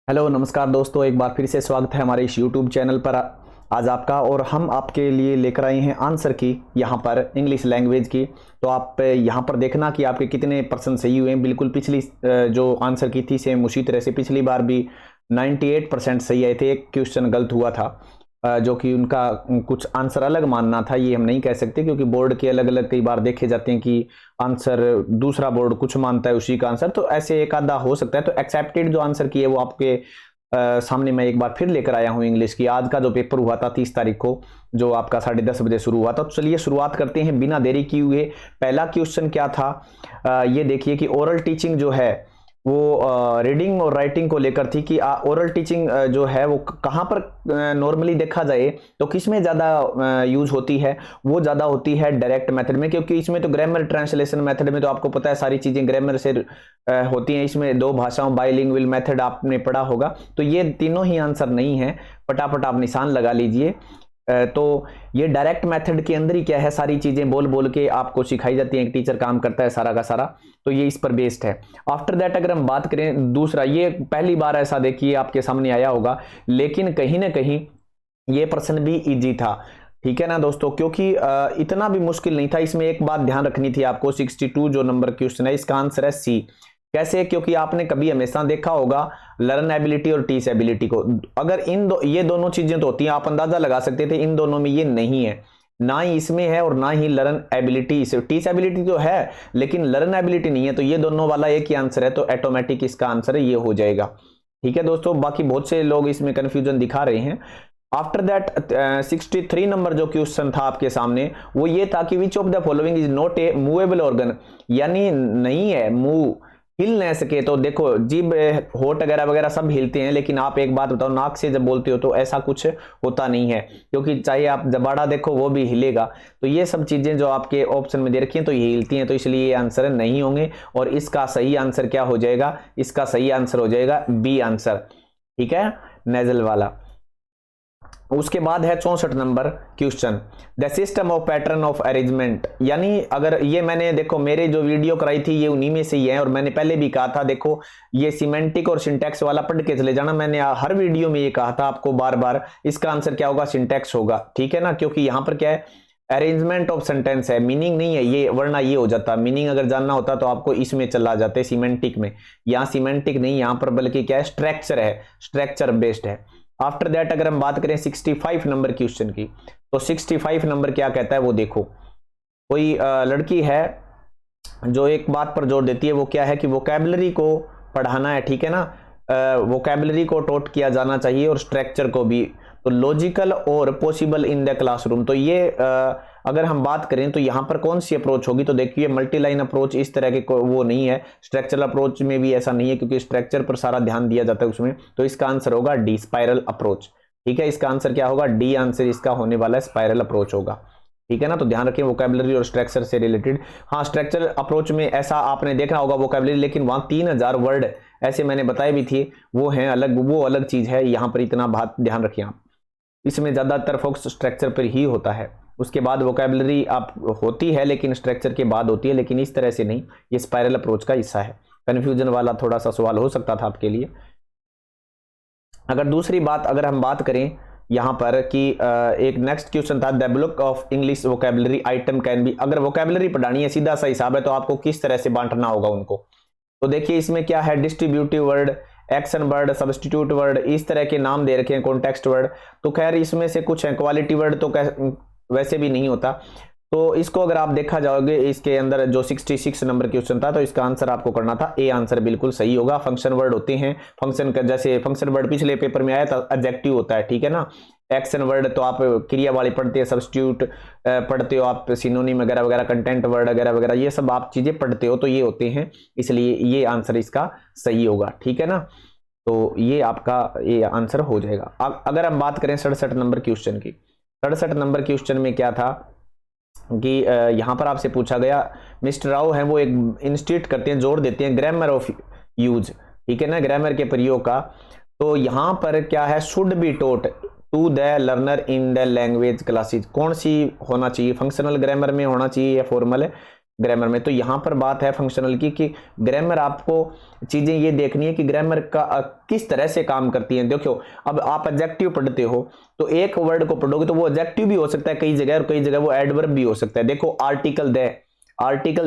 Hello नमस्कार दोस्तों, एक बार फिर से स्वागत है हमारे इस यूट्यूब चैनल पर आज आपका। और हम आपके लिए लेकर आए हैं आंसर की यहाँ पर इंग्लिश लैंग्वेज की। तो आप यहाँ पर देखना कि आपके कितने परसेंट सही हुए हैं। बिल्कुल पिछली जो आंसर की थी सेम उसी तरह से पिछली बार भी 98% सही आए थे। एक क्वेश्चन गलत हुआ था जो कि उनका कुछ आंसर अलग मानना था। ये हम नहीं कह सकते क्योंकि बोर्ड के अलग अलग कई बार देखे जाते हैं कि आंसर दूसरा बोर्ड कुछ मानता है उसी का आंसर, तो ऐसे एक आधा हो सकता है। तो एक्सेप्टेड जो आंसर की है वो आपके सामने मैं एक बार फिर लेकर आया हूं इंग्लिश की। आज का जो पेपर हुआ था 30 तारीख को, जो आपका 10:30 बजे शुरू हुआ था। तो चलिए शुरुआत करते हैं बिना देरी किए हुए। पहला क्वेश्चन क्या था, ये देखिए कि ओरल टीचिंग जो है वो रीडिंग और राइटिंग को लेकर थी कि ओरल टीचिंग जो है वो कहाँ पर नॉर्मली देखा जाए तो किस में ज़्यादा यूज होती है। वो ज़्यादा होती है डायरेक्ट मेथड में, क्योंकि इसमें तो ग्रामर ट्रांसलेशन मेथड में तो आपको पता है सारी चीज़ें ग्रामर से होती हैं। इसमें दो भाषाओं बाइलिंगुअल मेथड आपने पढ़ा होगा। तो ये तीनों ही आंसर नहीं है, फटाफट आप निशान लगा लीजिए। तो ये डायरेक्ट मेथड के अंदर ही क्या है, सारी चीजें बोल बोल के आपको सिखाई जाती हैं। एक टीचर काम करता है सारा का सारा, तो ये इस पर बेस्ड है। आफ्टर दैट अगर हम बात करें दूसरा, ये पहली बार ऐसा देखिए आपके सामने आया होगा, लेकिन कहीं ना कहीं ये प्रश्न भी इजी था। ठीक है ना दोस्तों, क्योंकि इतना भी मुश्किल नहीं था। इसमें एक बात ध्यान रखनी थी आपको, 62 जो नंबर क्वेश्चन है इसका आंसर है सी। कैसे? क्योंकि आपने कभी हमेशा देखा होगा लर्न एबिलिटी और टीच एबिलिटी को, अगर ये दोनों चीजें तो होती हैं, आप अंदाजा लगा सकते थे। इन दोनों में ये नहीं है, ना ही इसमें है और ना ही लर्न एबिलिटी। टीच एबिलिटी तो है लेकिन लर्न एबिलिटी नहीं है, तो ये दोनों वाला एक ही आंसर है। तो ऑटोमेटिक इसका आंसर ये हो जाएगा। ठीक है दोस्तों, बाकी बहुत से लोग इसमें कंफ्यूजन दिखा रहे हैं। आफ्टर दैट 63 नंबर जो क्वेश्चन था आपके सामने वो ये था कि विच of the following is not a movable organ, यानी नहीं है, मूव हिल नहीं सके। तो देखो जीभ होठ वगैरह वगैरह सब हिलते हैं, लेकिन आप एक बात बताओ, नाक से जब बोलते हो तो ऐसा कुछ होता नहीं है, क्योंकि चाहे आप जबाड़ा देखो वो भी हिलेगा। तो ये सब चीजें जो आपके ऑप्शन में दे रखी हैं तो ये हिलती हैं, तो इसलिए ये आंसर नहीं होंगे। और इसका सही आंसर क्या हो जाएगा? इसका सही आंसर हो जाएगा बी आंसर। ठीक है, नेजल वाला। उसके बाद है 64 number question, the system of pattern of arrangement. यानी अगर ये मैंने देखो मेरे जो वीडियो कराई थी ये उन्हीं में से ही है, और मैंने पहले भी कहा था देखो ये सिमेंटिक और सिंटैक्स वाला पढ़ के चले जाना। मैंने हर वीडियो में ये कहा था आपको बार बार, इसका आंसर क्या होगा? सिंटैक्स होगा। ठीक है ना, क्योंकि यहां पर क्या है, अरेंजमेंट ऑफ सेंटेंस है, मीनिंग नहीं है ये, वरना ये हो जाता। मीनिंग अगर जानना होता तो आपको इसमें चला जाते सिमेंटिक में। यहाँ सिमेंटिक नहीं, यहाँ पर बल्कि क्या है, स्ट्रक्चर है, स्ट्रक्चर बेस्ड है। आफ्टर दैट अगर हम बात करें 65 नंबर क्वेश्चन की, तो 65 नंबर क्या कहता है वो देखो। कोई लड़की है जो एक बात पर जोर देती है, वो क्या है कि वोकैबुलरी को पढ़ाना है। ठीक है ना, वोकैबुलरी को टॉट किया जाना चाहिए और स्ट्रक्चर को भी। तो लॉजिकल और पॉसिबल इन द क्लासरूम। तो ये अगर हम बात करें तो यहाँ पर कौन सी अप्रोच होगी? तो देखिए मल्टी लाइन अप्रोच इस तरह के वो नहीं है, स्ट्रक्चरल अप्रोच में भी ऐसा नहीं है, क्योंकि स्ट्रक्चर पर सारा ध्यान दिया जाता है उसमें। तो इसका आंसर होगा डी, स्पाइरल अप्रोच। ठीक है, इसका आंसर क्या होगा? डी आंसर इसका होने वाला है, स्पाइरल अप्रोच होगा। ठीक है ना, तो ध्यान रखें वोकैबुलरी और स्ट्रक्चर से रिलेटेड। हाँ, स्ट्रक्चर अप्रोच में ऐसा आपने देखा होगा वोकैबुलरी, लेकिन वहां 3000 वर्ड ऐसे मैंने बताए भी थे, वो हैं अलग, वो अलग चीज है। यहाँ पर इतना बात ध्यान रखिए आप, इसमें ज्यादातर फोकस स्ट्रक्चर पर ही होता है। उसके बाद वोकैबुलरी आप होती है लेकिन स्ट्रक्चर के बाद होती है, लेकिन इस तरह से नहीं। ये स्पाइरल अप्रोच का हिस्सा है। कंफ्यूजन वाला थोड़ा सा सवाल हो सकता था आपके लिए। अगर दूसरी बात अगर हम बात करें यहां पर कि एक नेक्स्ट क्वेश्चन था, the block of English vocabulary item can be. अगर वोकैबुलरी पढ़ानी है, सीधा सा हिसाब है, तो आपको किस तरह से बांटना होगा उनको। तो देखिए इसमें क्या है, distributive word, action word, substitute word, इस तरह के नाम दे रखे हैं, कॉन्टेक्स्ट वर्ड। तो खैर इसमें से कुछ है, क्वालिटी वर्ड तो वैसे भी नहीं होता। तो इसको अगर आप देखा जाओगे इसके अंदर जो 66 नंबर क्वेश्चन था, तो इसका आंसर आपको करना था ए आंसर, बिल्कुल सही होगा। फंक्शन वर्ड होते हैं, फंक्शन का जैसे फंक्शन वर्ड पिछले पेपर में आया था, एडजेक्टिव होता है। ठीक है ना, एक्शन वर्ड तो आप क्रिया वाली पढ़ते हैं, सब्स्टिट्यूट पढ़ते हो आप, सिनोनिम वगैरह वगैरह, कंटेंट वर्ड वगैरह वगैरह, ये सब आप चीजें पढ़ते हो, तो ये होते हैं, इसलिए ये आंसर इसका सही होगा। ठीक है ना, तो ये आपका ये आंसर हो जाएगा। अगर हम बात करें 67 नंबर क्वेश्चन की, 67 नंबर क्वेश्चन में क्या था कि यहां पर आपसे पूछा गया, मिस्टर राव है वो एक इंस्टीट्यूट करते हैं, जोर देते हैं ग्रामर ऑफ यूज। ठीक है ना, ग्रामर के प्रयोग का। तो यहां पर क्या है, should be taught to the learner in the language classes. कौन सी होना चाहिए, फंक्शनल ग्रामर में होना चाहिए या फॉर्मल ग्रामर में। तो यहाँ पर बात है फंक्शनल की कि ग्रामर आपको चीजें ये देखनी है कि ग्रामर का किस तरह से काम करती है। देखो अब आप एडजेक्टिव पढ़ते हो तो एक वर्ड को पढ़ोगे तो वो एडजेक्टिव भी हो सकता है कई जगह, और कई जगह वो एडवर्ब भी हो सकता है। देखो आर्टिकल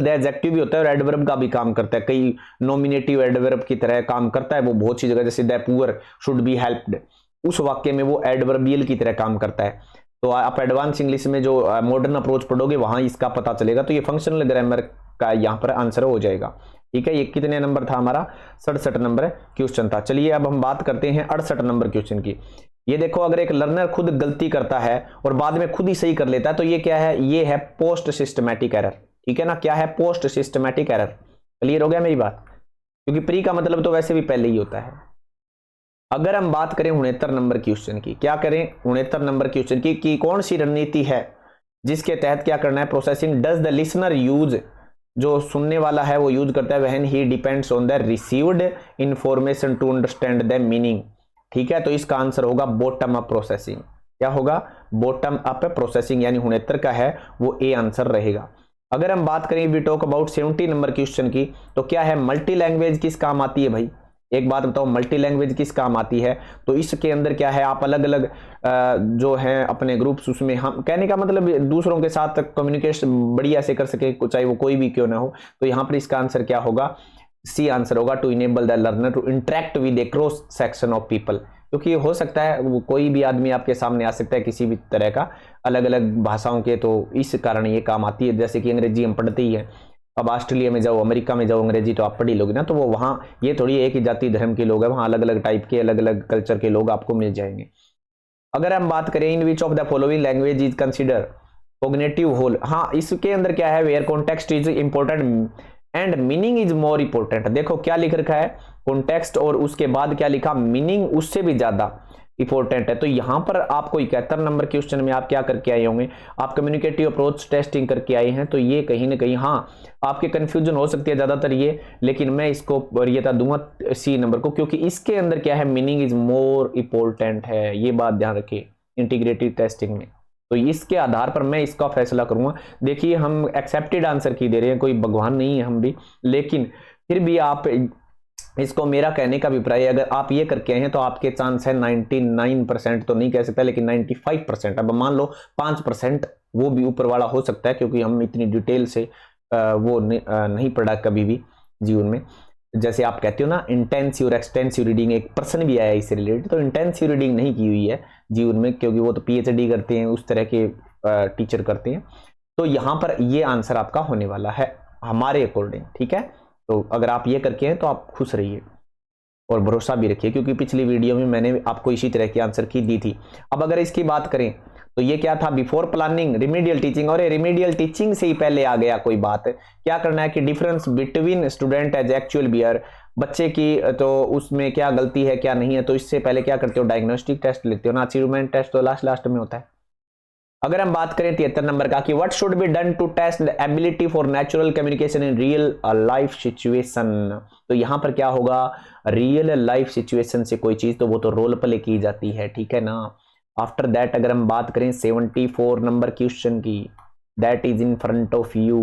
द एडजेक्टिव भी होता है और एडवर्ब का भी काम करता है, कई नॉमिनेटिव एडवर्ब की तरह काम करता है वो बहुत सी जगह। जैसे the poor should be helped, उस वाक्य में वो एडवर्बियल की तरह काम करता है। तो आप एडवांस इंग्लिश में जो मॉडर्न अप्रोच पढ़ोगे वहां इसका पता चलेगा। तो ये फंक्शनल ग्रामर का यहाँ पर आंसर हो जाएगा। ठीक है, ये कितने नंबर था हमारा? 67 नंबर क्वेश्चन था। चलिए अब हम बात करते हैं 68 नंबर क्वेश्चन की। ये देखो, अगर एक लर्नर खुद गलती करता है और बाद में खुद ही सही कर लेता है तो ये क्या है? ये है पोस्ट सिस्टमैटिक एरर। ठीक है ना, क्या है? Post systematic error. क्लियर हो गया मेरी बात? क्योंकि प्री का मतलब तो वैसे भी पहले ही होता है। अगर हम बात करें 69 नंबर क्वेश्चन की, क्या करें 69 नंबर क्वेश्चन की कि कौन सी रणनीति है जिसके तहत क्या करना है? Processing does the listener use, जो सुनने वाला है वो यूज करता है when he depends on the received information to understand the meaning. ठीक है, तो इसका आंसर होगा बॉटम अप प्रोसेसिंग। क्या होगा? बॉटम अप प्रोसेसिंग, यानी 69 का है वो ए आंसर रहेगा। अगर हम बात करें we talk about 70 number question की, तो क्या है? मल्टी लैंग्वेज किस काम आती है भाई? एक बात बताओ, मल्टी लैंग्वेज किस काम आती है? तो इसके अंदर क्या है, आप अलग अलग जो है अपने ग्रुप्स, उसमें हम कहने का मतलब दूसरों के साथ कम्युनिकेशन बढ़िया से कर सके, चाहे वो कोई भी क्यों ना हो। तो यहाँ पर इसका आंसर क्या होगा? सी आंसर होगा, to enable the learner to interact with a cross section of people. क्योंकि हो सकता है वो कोई भी आदमी आपके सामने आ सकता है किसी भी तरह का, अलग अलग भाषाओं के, तो इस कारण ये काम आती है। जैसे कि अंग्रेजी हम पढ़ते ही है, अब ऑस्ट्रेलिया में जाओ, अमेरिका में जाओ, अंग्रेजी तो आप पढ़ ही लोगे ना। तो वो वहाँ ये थोड़ी एक ही जाति धर्म के लोग हैं, वहाँ अलग अलग टाइप के, अलग अलग कल्चर के लोग आपको मिल जाएंगे। अगर हम बात करें in which of the following language is consider cognitive whole, हाँ इसके अंदर क्या है? Where context is important and meaning is more important. देखो क्या लिख रखा है? कॉन्टेक्स्ट, और उसके बाद क्या लिखा? मीनिंग उससे भी ज्यादा इंपॉर्टेंट है। तो यहां पर आपको 71 नंबर क्वेश्चन में आप क्या करके आए होंगे? आप कम्युनिकेटिव अप्रोच टेस्टिंग करके आए हैं। तो ये कहीं ना कहीं हाँ आपके कंफ्यूजन हो सकती है ज्यादातर ये, लेकिन मैं इसको वरीयता दूंगा सी नंबर को, क्योंकि इसके अंदर क्या है? मीनिंग इज मोर इंपॉर्टेंट है। ये बात ध्यान रखिए इंटीग्रेटेड टेस्टिंग में। तो इसके आधार पर मैं इसका फैसला करूंगा। देखिए हम एक्सेप्टेड आंसर की दे रहे हैं, कोई भगवान नहीं है हम भी, लेकिन फिर भी आप इसको, मेरा कहने का अभिप्राय, अगर आप ये करके आए हैं तो आपके चांस है 99% तो नहीं कह सकता, लेकिन 95%। अब मान लो 5% वो भी ऊपर वाला हो सकता है, क्योंकि हम इतनी डिटेल से वो नहीं पढ़ा कभी भी जीवन में। जैसे आप कहते हो ना इंटेंसिव और एक्सटेंसिव रीडिंग, एक पर्सन भी आया इससे रिलेटेड, तो इंटेंसिव रीडिंग नहीं की हुई है जीवन में, क्योंकि वो तो PhD करते हैं, उस तरह के टीचर करते हैं। तो यहां पर ये आंसर आपका होने वाला है हमारे अकॉर्डिंग। ठीक है, तो अगर आप ये करके हैं तो आप खुश रहिए और भरोसा भी रखिए, क्योंकि पिछली वीडियो में मैंने आपको इसी तरह की आंसर की दी थी। अब अगर इसकी बात करें तो ये क्या था? बिफोर प्लानिंग रिमीडियल टीचिंग, और रिमीडियल टीचिंग से ही पहले आ गया कोई बात। क्या करना है कि difference between student as actual behaviour, बच्चे की तो उसमें क्या गलती है क्या नहीं है, तो इससे पहले क्या करते हो? डायग्नोस्टिक टेस्ट लेते हो ना, अचीवमेंट टेस्ट तो लास्ट में होता है। अगर हम बात करें 73 नंबर का कि what should be done to test the ability for natural communication in real life situation, तो यहां पर क्या होगा? रियल लाइफ सिचुएशन से कोई चीज तो वो तो रोल प्ले की जाती है। ठीक है ना। आफ्टर दैट अगर हम बात करें 74 नंबर क्वेश्चन की, that is in front of you,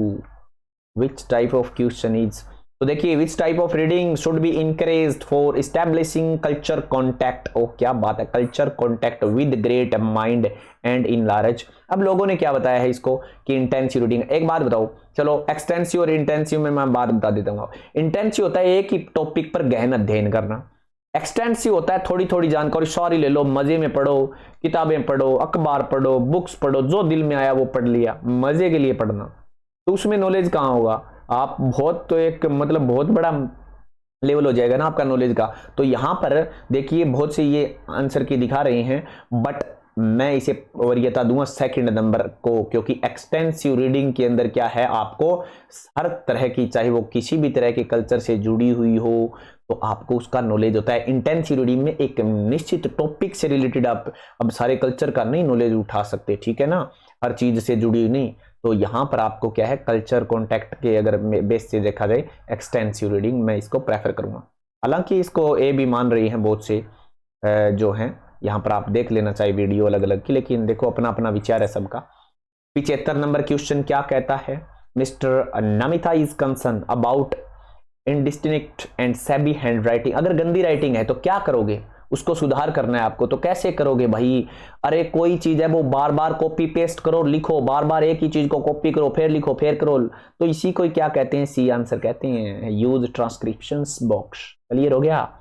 which type of question is, तो देखिए which type of reading should be encouraged for establishing culture contact. ओ क्या बात है, culture contact with great mind and in large. अब लोगों ने क्या बताया है इसको कि इंटेंसिव रीडिंग। एक बात बताओ, चलो एक्सटेंसिव और इंटेंसिव में मैं बात बता देता हूँ। इंटेंसिव होता है एक ही टॉपिक पर गहन अध्ययन करना, एक्सटेंसिव होता है थोड़ी थोड़ी जानकारी, सारी ले लो, मजे में पढ़ो, किताबें पढ़ो, अखबार पढ़ो, बुक्स पढ़ो, जो दिल में आया वो पढ़ लिया, मजे के लिए पढ़ना। तो उसमें नॉलेज कहाँ होगा? आप बहुत तो एक मतलब बहुत बड़ा लेवल हो जाएगा ना आपका नॉलेज का। तो यहां पर देखिए बहुत से ये आंसर की दिखा रहे हैं, बट मैं इसे वरीयता दूंगा सेकंड नंबर को, क्योंकि एक्सटेंसिव रीडिंग के अंदर क्या है? आपको हर तरह की, चाहे वो किसी भी तरह के कल्चर से जुड़ी हुई हो, तो आपको उसका नॉलेज होता है। इंटेंसिव रीडिंग में एक निश्चित टॉपिक से रिलेटेड आप अब सारे कल्चर का नहीं नॉलेज उठा सकते। ठीक है ना, हर चीज से जुड़ी नहीं। तो यहां पर आपको क्या है? कल्चर कॉन्टैक्ट के अगर बेस से देखा जाए एक्सटेंसिव रीडिंग, मैं इसको प्रेफर करूंगा। हालांकि इसको ए भी मान रही हैं बहुत से जो हैं, यहां पर आप देख लेना चाहिए वीडियो अलग अलग की, लेकिन देखो अपना अपना विचार है सबका। 75 नंबर क्वेश्चन क्या कहता है? Mister Namita is concern about indistinct and shabby handwriting. अगर गंदी राइटिंग है तो क्या करोगे, उसको सुधार करना है आपको, तो कैसे करोगे भाई? अरे कोई चीज है वो बार बार कॉपी पेस्ट करो, लिखो, बार बार एक ही चीज को कॉपी करो, फिर लिखो, फिर करो, तो इसी को क्या कहते हैं? सी आंसर कहते हैं, यूज ट्रांसक्रिप्शंस बॉक्स। क्लियर हो गया?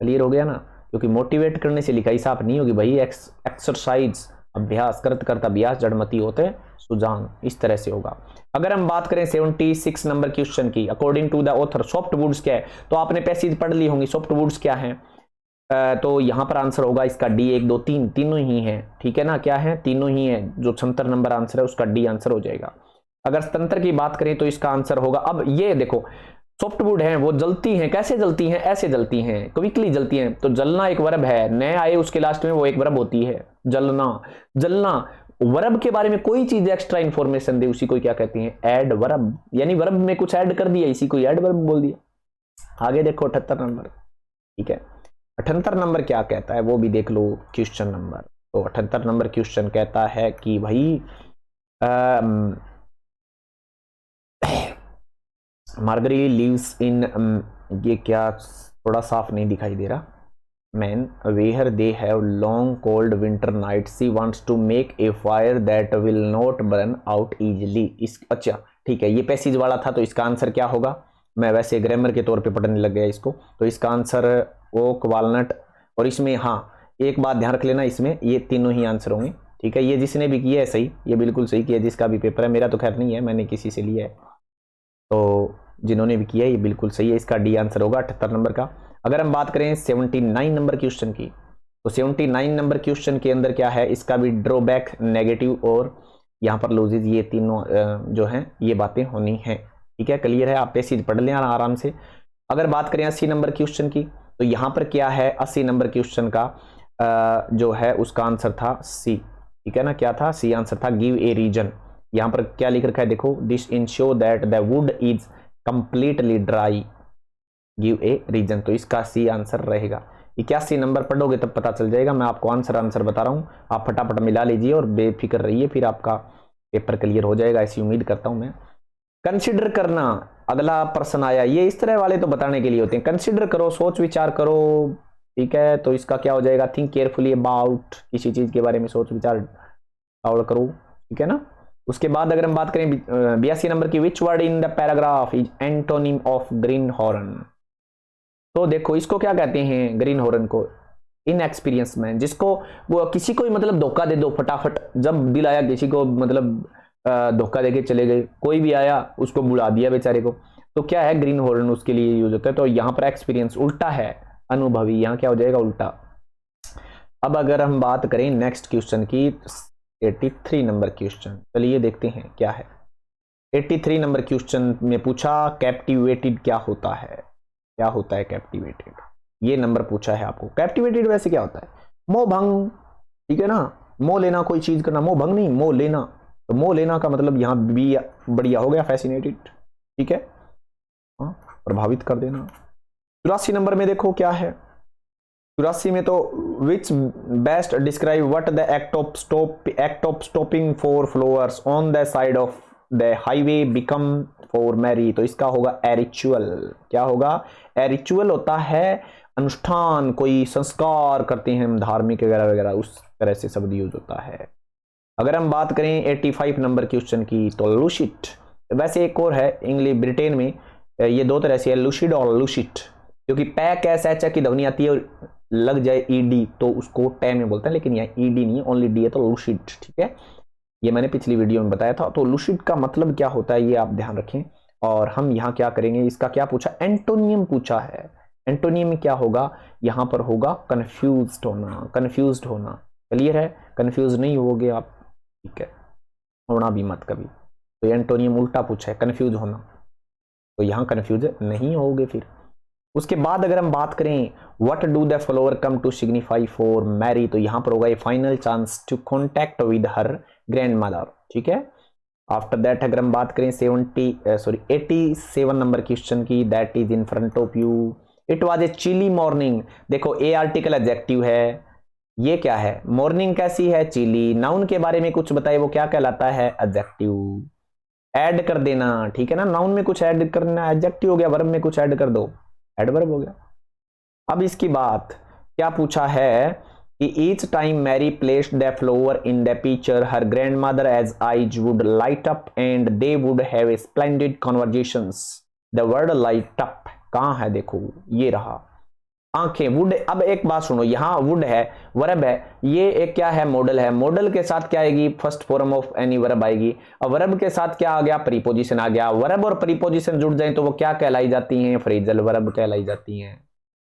क्लियर हो गया ना? क्योंकि मोटिवेट करने से लिखाई साफ नहीं होगी भाई, एक्सरसाइज, अभ्यास करत करत अभ्यास जड़मती होते सुजान, इस तरह से होगा। अगर हम बात करें 76 नंबर क्वेश्चन की, अकॉर्डिंग टू द ऑथर सॉफ्टवुड्स क्या है, तो आपने पैसेज पढ़ ली होंगी सॉफ्टवुड्स क्या है। तो यहां पर आंसर होगा इसका डी, 1 2 3 तीनों ही है, ठीक है ना? क्या है? तीनों ही है। जो 76 नंबर आंसर है उसका डी आंसर हो जाएगा। अगर तंत्र की बात करें तो इसका आंसर होगा, अब ये देखो सॉफ्टवुड है वो जलती हैं, कैसे जलती हैं? ऐसे जलती हैं, क्विकली जलती हैं। तो जलना एक वर्ब है, नए आए उसके लास्ट में वो एक वर्ब होती है, जलना। जलना वर्ब के बारे में कोई चीज एक्स्ट्रा इंफॉर्मेशन दे उसी को क्या कहते हैं? ऐड वर्ब, यानी वर्ब में कुछ ऐड कर दिया, इसी को ऐड वर्ब बोल दिया। आगे देखो 78 नंबर, ठीक है। 78 नंबर क्या कहता है वो भी देख लो क्वेश्चन नंबर। तो 78 नंबर क्वेश्चन कहता है कि भाई मार्गरी लिव्स इन, ये क्या थोड़ा साफ नहीं दिखाई दे रहा, man where they have long cold winter night she wants to make a fire that will not burn out easily. इस अच्छा ठीक है, ये पैसेज वाला था, तो इसका आंसर क्या होगा? मैं वैसे ग्रामर के तौर पे पढ़ने लग गया इसको, तो इसका आंसर ओक, वालनट, और इसमें हाँ एक बात ध्यान रख लेना, इसमें ये तीनों ही आंसर होंगे, ठीक है। ये जिसने भी किया है सही, ये बिल्कुल सही किया, जिसका भी पेपर है, मेरा तो खैर नहीं है, मैंने किसी से लिया है, तो जिन्होंने भी किया है ये बिल्कुल सही है, इसका डी आंसर होगा 78 नंबर का। अगर हम बात करें 79 नंबर क्वेश्चन की, तो 79 नंबर क्वेश्चन के अंदर क्या है? इसका भी ड्रॉबैक, नेगेटिव और यहाँ पर लॉसेज, ये तीनों जो हैं ये बातें होनी हैं, ठीक है। क्लियर है? आप पैसेज पढ़ लें आराम से। अगर बात करें 80 नंबर क्वेश्चन की, तो यहाँ पर क्या है? 80 नंबर क्वेश्चन का जो है उसका आंसर था सी, ठीक है ना? क्या था? सी आंसर था, गिव ए रीजन। यहाँ पर क्या लिख रखा है देखो, this ensure that the wood is completely dry, give a reason, तो इसका सी आंसर रहेगा। 81 नंबर पढ़ोगे तब पता चल जाएगा, मैं आपको आंसर बता रहा हूं, आप फटाफट मिला लीजिए और बेफिक्र रहिए, फिर आपका पेपर क्लियर हो जाएगा, ऐसी उम्मीद करता हूं मैं। कंसिडर करना, अगला प्रश्न आया, ये इस तरह वाले तो बताने के लिए होते हैं, कंसिडर करो, सोच विचार करो, ठीक है। तो इसका क्या हो जाएगा? थिंक केयरफुली अबाउट, किसी चीज के बारे में सोच विचार करो, ठीक है ना। उसके बाद अगर हम बात करें 82 नंबर की, which word in the paragraph is antonym of green horn. तो देखो इसको क्या कहते हैं? ग्रीन हॉर्न को इन एक्सपीरियंस मैन, जिसको वो किसी को ही मतलब धोखा दे दो फटाफट, जब दिल आया किसी को मतलब धोखा देके चले गए, कोई भी आया उसको बुला दिया बेचारे को, तो क्या है? ग्रीन हॉर्न उसके लिए यूज होता है। तो यहाँ पर एक्सपीरियंस उल्टा है, अनुभवी, यहाँ क्या हो जाएगा? उल्टा। अब अगर हम बात करें नेक्स्ट क्वेश्चन की, 83 नंबर क्वेश्चन, चलिए देखते हैं क्या है। 83 नंबर क्वेश्चन में पूछा कैप्टिवेटेड क्या होता है? क्या होता है कैप्टिवेटेड? ये नंबर पूछा है आपको। कैप्टिवेटेड वैसे क्या होता है? मोह भंग, ठीक है ना? मोह लेना, कोई चीज करना, मोह भंग नहीं, मोह लेना। तो मोह लेना का मतलब यहाँ भी बढ़िया हो गया, फैसिनेटेड, ठीक है, प्रभावित कर देना। 84 नंबर में देखो क्या है, 84 में तो which best describe what the act of stopping for flowers on the side of the highway become for Mary. तो इसका होगा ए रिचुअल। क्या होगा? ए रिचुअल होता है अनुष्ठान, कोई संस्कार करते हैं हम धार्मिक वगैरह वगैरह, उस तरह से शब्द यूज होता है। अगर हम बात करें 85 नंबर क्वेश्चन की, तो लूसिड, वैसे एक और है इंग्लिश ब्रिटेन में, ये दो तरह से है, लूसिड और लूसिड, क्योंकि पैक एस एच की ध्वनि आती है और लग जाए ईडी तो उसको टै में बोलते हैं, लेकिन यहाँ ईडी नहीं है, ओनली डी है, तो लूसिड, ठीक है। ये मैंने पिछली वीडियो में बताया था। तो लूसिड का मतलब क्या होता है ये आप ध्यान रखें। और हम यहाँ क्या करेंगे, इसका क्या पूछा? एंटोनियम पूछा है। एंटोनियम में क्या होगा? यहाँ पर होगा कंफ्यूज्ड होना, कंफ्यूज्ड होना। क्लियर है? कंफ्यूज नहीं होगे आप, ठीक है, होना भी मत कभी। तो एंटोनियम उल्टा पूछा है, कंफ्यूज होना, तो यहाँ कंफ्यूज नहीं होगे फिर। उसके बाद अगर हम बात करें what do the follower come to signify for Mary, तो यहाँ पर होगा a final chance to contact with her grand mother, ठीक है। आफ्टर दैट अगर हम बात करें 87 नंबर क्वेश्चन की, that is in front of you, it was a chilly morning. देखो ए आर्टिकल एडजेक्टिव है, ये क्या है? मॉर्निंग कैसी है? चिली। नाउन के बारे में कुछ बताए, वो क्या कहलाता है? एडजेक्टिव। ऐड कर देना, ठीक है ना। नाउन में कुछ ऐड करना, एडजेक्टिव हो गया, वर्ब में कुछ ऐड कर दो, एडवर्ब हो गया। अब इसकी बात क्या पूछा है कि each time Mary placed the flower in the picture her grand mother as eyes would light up and they would have a splendid conversations. The word light up कहां है, देखो ये रहा, आंखें, वुड। अब एक बात सुनो, यहां वुड है, वर्ब है, ये एक क्या है, मॉडल है। मॉडल के साथ क्या आएगी, first form of any verb आएगी। अब वर्ब के साथ क्या आ गया, प्रीपोजिशन आ गया। वर्ब और प्रीपोजिशन जुड़ जाए तो वो क्या कहलाई जाती हैं, फ्रेजल वर्ब कहलाई जाती हैं।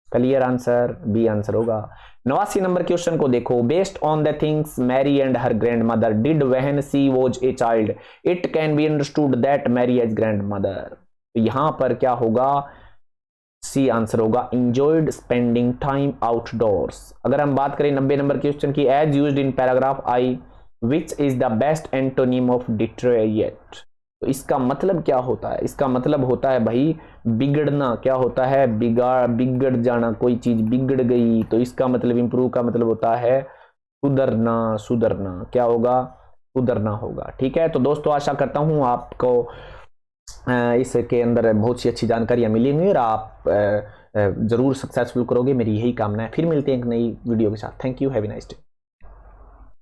क्लियर आंसर, बी आंसर होगा। 89 नंबर क्वेश्चन को देखो, based on the things Mary and her grand mother did when she was a child it can be understood that Mary as grand mother. यहां पर क्या होगा, सी आंसर होगा, enjoyed spending time outdoors. अगर हम बात करें 90 नंबर क्वेश्चन की, as used in paragraph I which is the best antonym of Detroit. तो इसका मतलब क्या होता है, इसका मतलब होता है भाई बिगड़ना। क्या होता है, बिगड़ जाना, कोई चीज बिगड़ गई, तो इसका मतलब इंप्रूव का मतलब होता है सुधरना, सुधरना। क्या होगा, सुधरना होगा। ठीक है, तो दोस्तों आशा करता हूं आपको इसके अंदर बहुत सी अच्छी जानकारियां मिली हुई और आप जरूर सक्सेसफुल करोगे, मेरी यही कामना है। फिर मिलते हैं एक नई वीडियो के साथ। Thank you, have a nice day.